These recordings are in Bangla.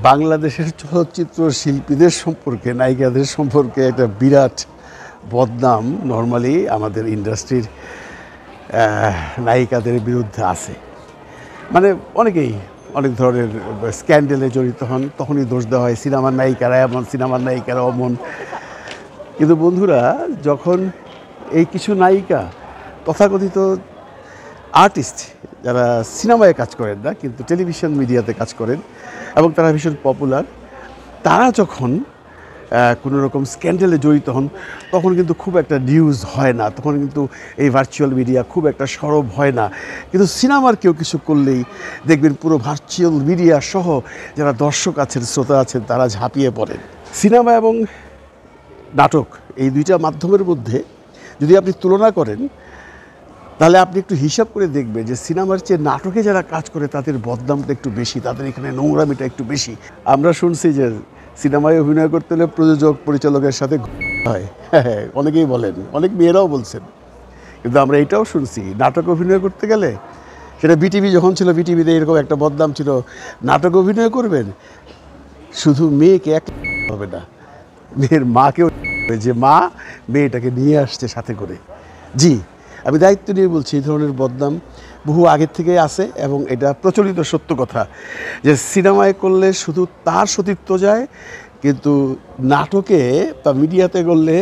বাংলাদেশের চলচ্চিত্র শিল্পীদের সম্পর্কে, নায়িকাদের সম্পর্কে একটা বিরাট বদনাম নর্মালি আমাদের ইন্ডাস্ট্রির নায়িকাদের বিরুদ্ধে আছে। মানে অনেকেই অনেক ধরনের স্ক্যান্ডেলে জড়িত হন, তখনই দোষ দেওয়া হয় সিনেমার নায়িকারা এমন, সিনেমার নায়িকারা অমন। কিন্তু বন্ধুরা, যখন এই কিছু নায়িকা তথাকথিত আর্টিস্ট যারা সিনেমায় কাজ করেন না কিন্তু টেলিভিশন মিডিয়াতে কাজ করেন এবং তারা ভীষণ পপুলার, তারা যখন কোনো রকম স্ক্যান্ডেলে জড়িত হন তখন কিন্তু খুব একটা নিউজ হয় না, তখন কিন্তু এই ভার্চুয়াল মিডিয়া খুব একটা সরব হয় না। কিন্তু সিনেমার কেউ কিছু করলেই দেখবেন পুরো ভার্চুয়াল মিডিয়া সহ যারা দর্শক আছেন, শ্রোতা আছেন, তারা ঝাঁপিয়ে পড়েন। সিনেমা এবং নাটক এই দুইটা মাধ্যমের মধ্যে যদি আপনি তুলনা করেন তাহলে আপনি একটু হিসাব করে দেখবেন যে সিনেমার চেয়ে নাটকে যারা কাজ করে তাদের বদনামটা একটু বেশি, তাদের এখানে নোংরামিটা একটু বেশি। আমরা শুনছি যে সিনেমায় অভিনয় করতে হলে প্রযোজক পরিচালকের সাথে হয়, হ্যাঁ, অনেকেই বলেন, অনেক মেয়েরাও বলছেন। কিন্তু আমরা এটাও শুনছি নাটক অভিনয় করতে গেলে, সেটা বিটিভি যখন ছিল, বিটিভিতে এরকম একটা বদনাম ছিল, নাটক অভিনয় করবেন শুধু মেয়েকে এক হবে না, মেয়ের মাকেও, যে মা মেয়েটাকে নিয়ে আসছে সাথে করে। জি, আমি দায়িত্ব নিয়ে বলছি, এই ধরনের বদনাম বহু আগের থেকেই আছে এবং এটা প্রচলিত সত্য কথা যে সিনেমায় করলে শুধু তার সতীত্ব যায়, কিন্তু নাটকে বা মিডিয়াতে করলে,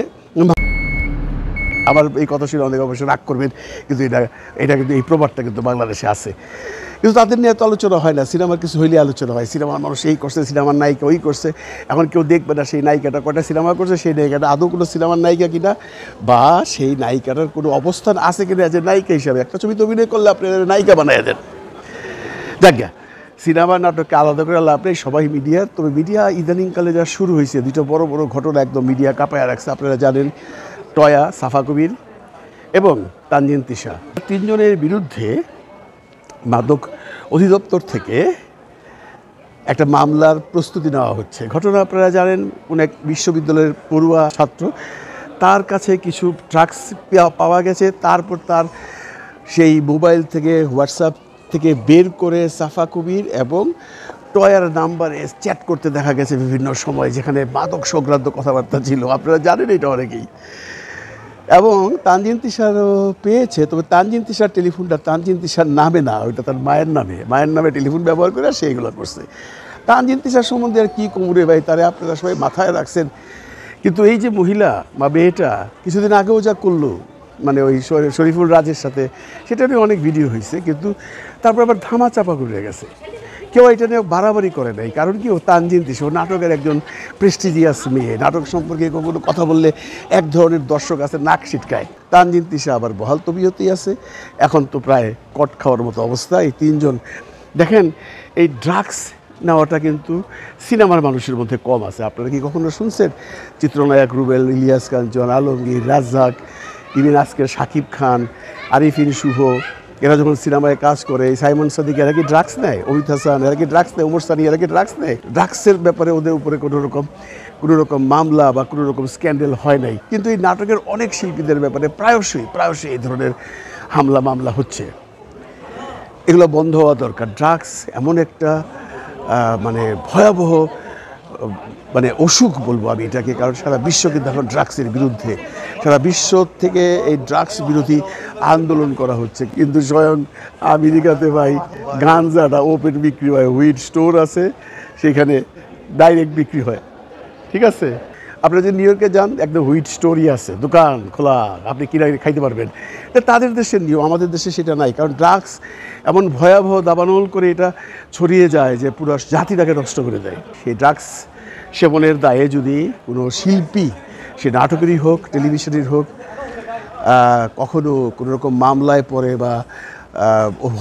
আমার এই কথা শুনে অনেক অবশ্যই রাগ করবেন, কিন্তু এটা কিন্তু এই প্রবাদটা কিন্তু বাংলাদেশে আছে। কিন্তু তাদের নিয়ে তো আলোচনা হয় না, সিনেমার কিছু হইলে আলোচনা হয়, সিনেমার মানুষ এই করছে, সিনেমার নায়িকা ওই করছে। এখন কেউ দেখবে না সেই নায়িকাটা কটা সিনেমা করছে, সেই নায়িকাটা আদৌ কোনো সিনেমার নায়িকা কিনা, বা সেই নায়িকাটার কোনো অবস্থান আছে কিনা যে নায়িকা হিসাবে। একটা ছবিতে অভিনয় করলে আপনি নায়িকা বানাই দেন। দেখা সিনেমা নাটককে আলাদা করে লাভ নেই, সবাই মিডিয়ার। তবে মিডিয়া ইদানিংকালে যা শুরু হয়েছে, দুটো বড় বড় ঘটনা একদম মিডিয়া কাঁপায় রাখছে। আপনারা জানেন টয়া, সাফা কবির এবং তানজিন তিশা, তিনজনের বিরুদ্ধে মাদক অধিদপ্তর থেকে একটা মামলার প্রস্তুতি নেওয়া হচ্ছে। ঘটনা আপনারা জানেন, কোন এক বিশ্ববিদ্যালয়ের পড়ুয়া ছাত্র, তার কাছে কিছু ড্রাগস পাওয়া গেছে। তারপর তার সেই মোবাইল থেকে, হোয়াটসঅ্যাপ থেকে বের করে সাফা কবির এবং টয়ার নাম্বারে চ্যাট করতে দেখা গেছে বিভিন্ন সময়, যেখানে মাদক সংক্রান্ত কথাবার্তা ছিল। আপনারা জানেন এটা অনেকেই। এবং তানজিন তিশারও পেয়েছে, তবে তানজিন তিশার টেলিফোনটা তানজিন তিশার নামে না, ওইটা তার মায়ের নামে টেলিফোন ব্যবহার করে সে এগুলো করছে। তানজিন তিশার সম্বন্ধে আর কী কমরে ভাই, তারে আপনারা সবাই মাথায় রাখছেন। কিন্তু এই যে মহিলা বা মেয়েটা কিছুদিন আগেও যা করলো, মানে ওই শরীফুল রাজের সাথে, সেটা নিয়ে অনেক ভিডিও হয়েছে, কিন্তু তারপর আবার ধামা চাপা করে গেছে। কেউ এটা নিয়ে বাড়াবাড়ি করে নাই, কারণ কি, ও তানজিন তিশা, ও নাটকের একজন প্রেস্টিজিয়াস মেয়ে। নাটক সম্পর্কে কোনো কথা বললে এক ধরনের দর্শক আছে নাক ছিটকায়। তানজিন তিশা আবার বহাল তবিয়তেই আছে, এখন তো প্রায় কট খাওয়ার মতো অবস্থা। এই তিনজন দেখেন, এই ড্রাগস নেওয়াটা কিন্তু সিনেমার মানুষের মধ্যে কম আছে। আপনারা কি কখনো শুনছেন চিত্রনায়ক রুবেল, ইলিয়াস কাঞ্চন, আলমগীর, রাজ্জাক, ইভেন আজকের শাকিব খান, আরিফিন শুভ, এরা যখন সিনেমায় কাজ করে, সাইমন সাদিক, এরা কি ড্রাগস নেয়? অমিত হাসান, এরা কি ড্রাগস নেয়? ওমর সানি, এরা কি ড্রাগস নেয়? ড্রাগসের ব্যাপারে ওদের উপরে কোনো রকম মামলা বা কোনো রকম স্ক্যান্ডেল হয় নাই। কিন্তু এই নাটকের অনেক শিল্পীদের ব্যাপারে প্রায়শই এই ধরনের মামলা হচ্ছে। এগুলো বন্ধ হওয়া দরকার। ড্রাগস এমন একটা মানে ভয়াবহ অসুখ বলবো আমি এটাকে, কারণ সারা বিশ্ব কিন্তু এখন ড্রাগসের বিরুদ্ধে, সারা বিশ্ব থেকে এই ড্রাগস বিরোধী আন্দোলন করা হচ্ছে। কিন্তু স্বয়ং আমেরিকাতে ভাই গাঞ্জাটা ওপেন বিক্রি হয়, হুইড স্টোর আছে, সেখানে ডাইরেক্ট বিক্রি হয়। ঠিক আছে, আপনারা যে নিউ ইয়র্কে যান, একদম হুইড স্টোরই আছে, দোকান খোলা, আপনি কিনে খাইতে পারবেন। তাদের দেশের নিয়ম, আমাদের দেশে সেটা নাই। কারণ ড্রাগস এমন ভয়াবহ দাবানল করে এটা ছড়িয়ে যায় যে পুরো জাতিটাকে নষ্ট করে দেয়। সেই ড্রাগস সেবনের দায়ে যদি কোনো শিল্পী, সে নাটকেরই হোক, টেলিভিশনের হোক, কখনো কোনো রকম মামলায় পড়ে বা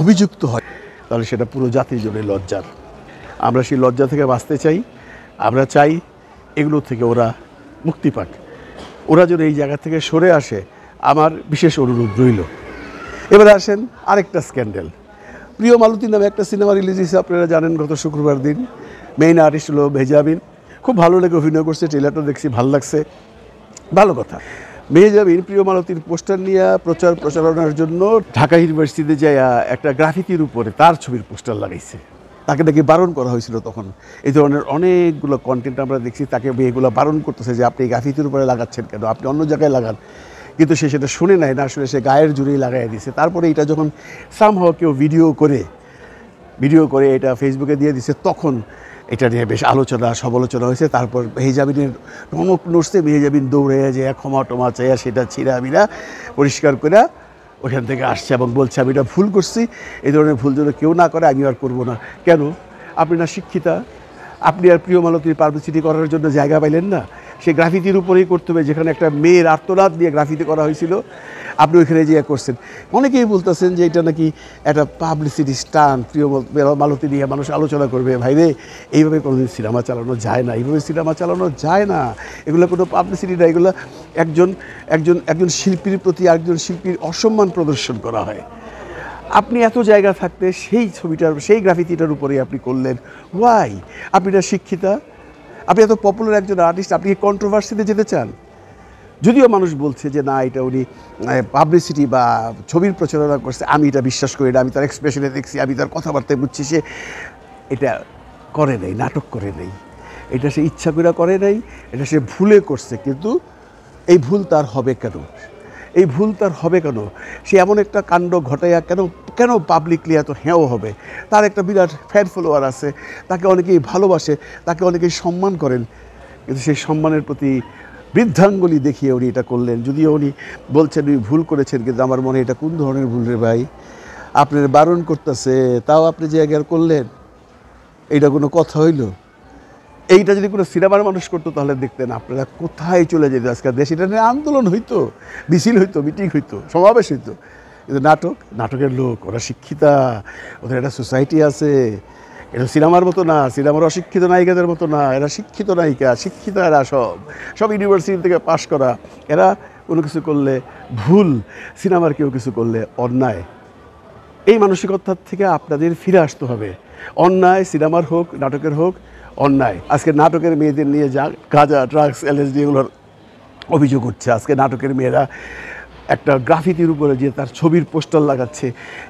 অভিযুক্ত হয়, তাহলে সেটা পুরো জাতির জন্য লজ্জার। আমরা সেই লজ্জা থেকে বাঁচতে চাই। আমরা চাই এগুলো থেকে ওরা মুক্তি পাক, ওরা যেন এই জায়গা থেকে সরে আসে, আমার বিশেষ অনুরোধ রইল। এবারে আসেন আরেকটা স্ক্যান্ডেল। প্রিয় মালতী নামে একটা সিনেমা রিলিজ হয়েছে, আপনারা জানেন, গত শুক্রবার দিন। মেইন আর্টিস্ট হলো মেহজাবিন, খুব ভালো লেগে অভিনয় করছে, ট্রেলারটা দেখছি, ভালো লাগছে, ভালো কথা। মেহজাবিন প্রিয় মালতীর পোস্টার নিয়ে প্রচারণার জন্য ঢাকা ইউনিভার্সিটিতে যায় একটা গ্রাফিতির উপরে তার ছবির পোস্টার লাগাইছে। তাকে নাকি বারণ করা হয়েছিল তখন। এই ধরনের অনেকগুলো কন্টেন্ট আমরা দেখছি, তাকে এগুলো বারণ করতেছে যে আপনি এই গ্রাফিতির উপরে লাগাচ্ছেন কেন, আপনি অন্য জায়গায় লাগান। কিন্তু সে সেটা শুনে নেয় না, আসলে সে গায়ের জুড়েই লাগাই দিছে। তারপরে এটা যখন সামহাও কেউ ভিডিও করে এটা ফেসবুকে দিয়ে দিছে, তখন এটা নিয়ে বেশ আলোচনা সমালোচনা হয়েছে। তারপর মেহজাবিনের টনক নড়ছে, মেহজাবিন দৌড়ে যে ক্ষমা টমা চাইয়া সেটা ছিঁড়া পরিষ্কার করে ওখান থেকে আসছে এবং বলছে আমি এটা ভুল করছি, এই ধরনের ভুল যেন কেউ না করে, আমি আর করবো না। কেন? আপনি না শিক্ষিতা? আপনি আর প্রিয় মালতীর পাবলিসিটি করার জন্য জায়গা পাইলেন না? সে গ্রাফিতির উপরেই করতে হবে, যেখানে একটা মেয়ের আর্তনাদ দিয়ে গ্রাফিতি করা হয়েছিল, আপনি ওইখানে যেয়ে করছেন। অনেকেই বলতেছেন যে এটা নাকি একটা পাবলিসিটি স্টান, প্রিয় মালতী নিয়ে মানুষ আলোচনা করবে। ভাইরে, এইভাবে কোনোদিন সিনেমা চালানো যায় না, এইভাবে সিনেমা চালানো যায় না। এগুলো কোনো পাবলিসিটি না, এগুলো একজন শিল্পীর প্রতি আরেকজন শিল্পীর অসম্মান প্রদর্শন করা হয়। আপনি এত জায়গা থাকতে সেই ছবিটার, সেই গ্রাফিতিটার উপরেই আপনি করলেন। ওয়াই? আপনি না শিক্ষিতা? আপনি এত পপুলার একজন আর্টিস্ট, আপনি কি কন্ট্রোভার্সিতে যেতে চান? যদিও মানুষ বলছে যে না, এটা উনি পাবলিসিটি বা ছবির প্রচারণা করছে, আমি এটা বিশ্বাস করি না। আমি তার এক্সপ্রেশনে দেখছি, আমি তার কথাবার্তায় বুঝছি সে এটা করে নেই, নাটক করে নেই, এটা সে ইচ্ছা করে করে নেই, এটা সে ভুলে করছে। কিন্তু এই ভুল তার হবে কেন? এই ভুল তার হবে কেন? সে এমন একটা কাণ্ড ঘটাইয়া কেন পাবলিকলি এত হেঁও হবে? তার একটা বিরাট ফ্যান ফলোয়ার আছে, তাকে অনেকেই ভালোবাসে, তাকে অনেকেই সম্মান করেন। কিন্তু সেই সম্মানের প্রতি বৃদ্ধাঙ্গুলি দেখিয়ে উনি এটা করলেন। যদিও উনি বলছেন উনি ভুল করেছেন, কিন্তু আমার মনে এটা কোন ধরনের ভুল রে ভাই? আপনার বারণ করতেছে, তাও আপনি যে আগে করলেন, এইটা কোনো কথা হইল? এইটা যদি কোনো সিনেমার মানুষ করতো তাহলে দেখতেন আপনারা কোথায় চলে যেত আজকাল দেশ। এটা নিয়ে আন্দোলন হইতো, মিছিল হইতো, মিটিং হইতো, সমাবেশ হইতো। কিন্তু নাটকের লোক, ওরা শিক্ষিতা, ওদের একটা সোসাইটি আছে। এটা সিনেমার মতো না, সিনেমার অশিক্ষিত নায়িকাদের মতো না। এরা শিক্ষিত নায়িকা, শিক্ষিত এরা সব ইউনিভার্সিটি থেকে পাশ করা। এরা কোনো কিছু করলে ভুল, সিনেমার কেউ কিছু করলে অন্যায়। এই মানসিকতার থেকে আপনাদের ফিরে আসতে হবে। অন্যায় সিনেমার হোক, নাটকের হোক, অন্যায়। আজকে নাটকের মেয়েদের নিয়ে গাঁজা, ড্রাগস, এলএসডি এগুলোর অভিযোগ উঠছে। আজকে নাটকের মেয়েরা একটা গ্রাফিতির উপরে যে তার ছবির পোস্টার লাগাচ্ছে,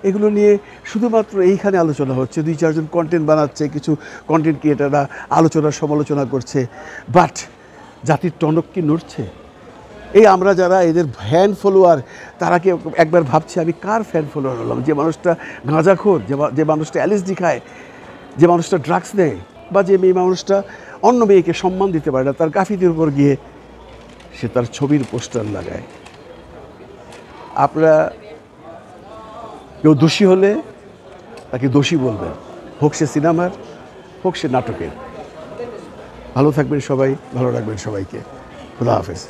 এগুলো নিয়ে শুধুমাত্র এইখানে আলোচনা হচ্ছে। 2-4 জন কন্টেন্ট বানাচ্ছে, কিছু কন্টেন্ট ক্রিয়েটাররা আলোচনা সমালোচনা করছে। বাট জাতির টনক কি নড়ছে? এই আমরা যারা এদের ফ্যান ফলোয়ার, তারা কি একবার ভাবছে আমি কার ফ্যান ফলোয়ার হলাম? যে মানুষটা গাঁজাখোর, যে মানুষটা এলএসডি খায়, যে মানুষটা ড্রাগস নেয়, বা যে মেয়ে মানুষটা অন্য মেয়েকে সম্মান দিতে পারে না, তার গ্রাফিতির উপর গিয়ে সে তার ছবির পোস্টার লাগায়। আপনারা কেউ দোষী হলে তাকে দোষী বলবেন, হোক সে সিনেমার, হোক সে নাটকের। ভালো থাকবেন সবাই, ভালো রাখবেন সবাইকে। খুদা হাফেজ।